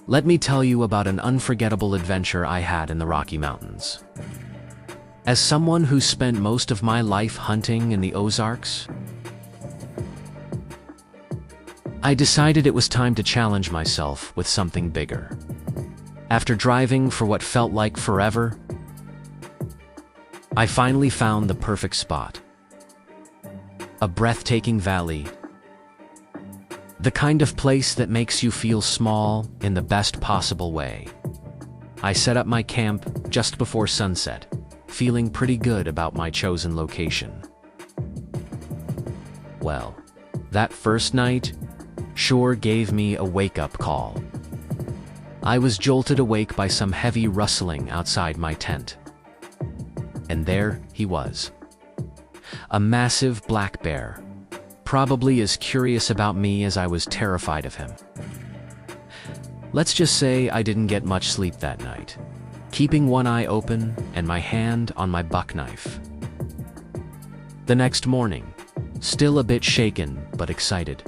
Let me tell you about an unforgettable adventure I had in the Rocky Mountains. As someone who spent most of my life hunting in the Ozarks, I decided it was time to challenge myself with something bigger. After driving for what felt like forever, I finally found the perfect spot. A breathtaking valley. The kind of place that makes you feel small in the best possible way. I set up my camp just before sunset, feeling pretty good about my chosen location. Well, that first night sure gave me a wake-up call. I was jolted awake by some heavy rustling outside my tent. And there he was. A massive black bear, probably as curious about me as I was terrified of him. Let's just say I didn't get much sleep that night, keeping one eye open and my hand on my buck knife. The next morning, still a bit shaken but excited,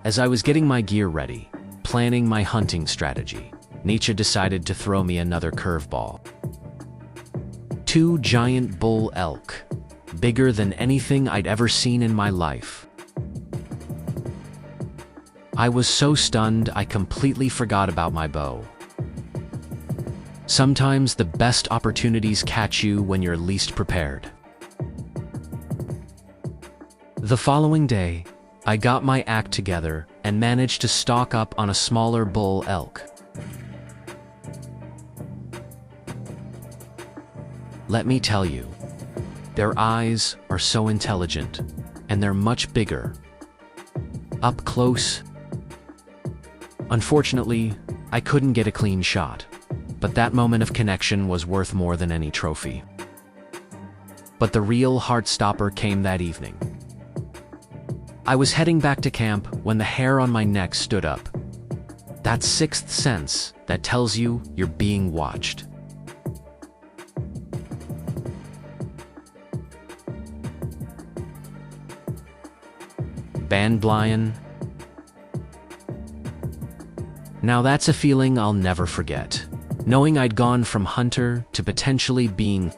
As I was getting my gear ready, planning my hunting strategy, Nietzsche decided to throw me another curveball. 2 giant bull elk, bigger than anything I'd ever seen in my life. I was so stunned I completely forgot about my bow. Sometimes the best opportunities catch you when you're least prepared. The following day, I got my act together and managed to stalk up on a smaller bull elk. Let me tell you, their eyes are so intelligent, and they're much bigger. Up close. Unfortunately, I couldn't get a clean shot, but that moment of connection was worth more than any trophy. But the real heart-stopper came that evening. I was heading back to camp when the hair on my neck stood up. That sixth sense that tells you you're being watched. Bandblion. Now that's a feeling I'll never forget. Knowing I'd gone from hunter to potentially being.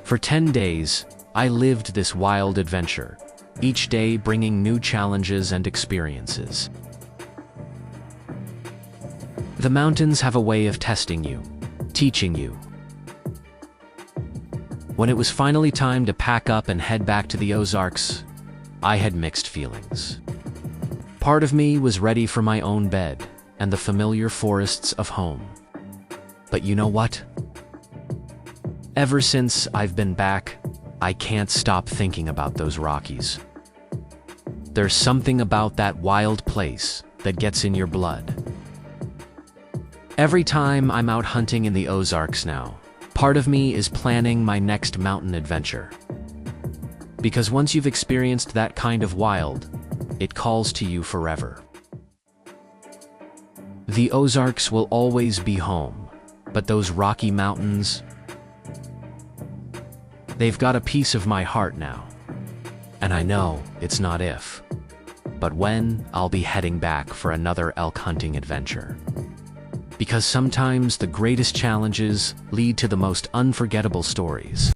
For 10 days, I lived this wild adventure, each day bringing new challenges and experiences. The mountains have a way of testing you, teaching you. When it was finally time to pack up and head back to the Ozarks, I had mixed feelings. Part of me was ready for my own bed and the familiar forests of home. But you know what? Ever since I've been back, I can't stop thinking about those Rockies. There's something about that wild place that gets in your blood. Every time I'm out hunting in the Ozarks now, part of me is planning my next mountain adventure. Because once you've experienced that kind of wild, it calls to you forever. The Ozarks will always be home, but those Rocky Mountains, they've got a piece of my heart now. And I know it's not if, but when I'll be heading back for another elk hunting adventure. Because sometimes the greatest challenges lead to the most unforgettable stories.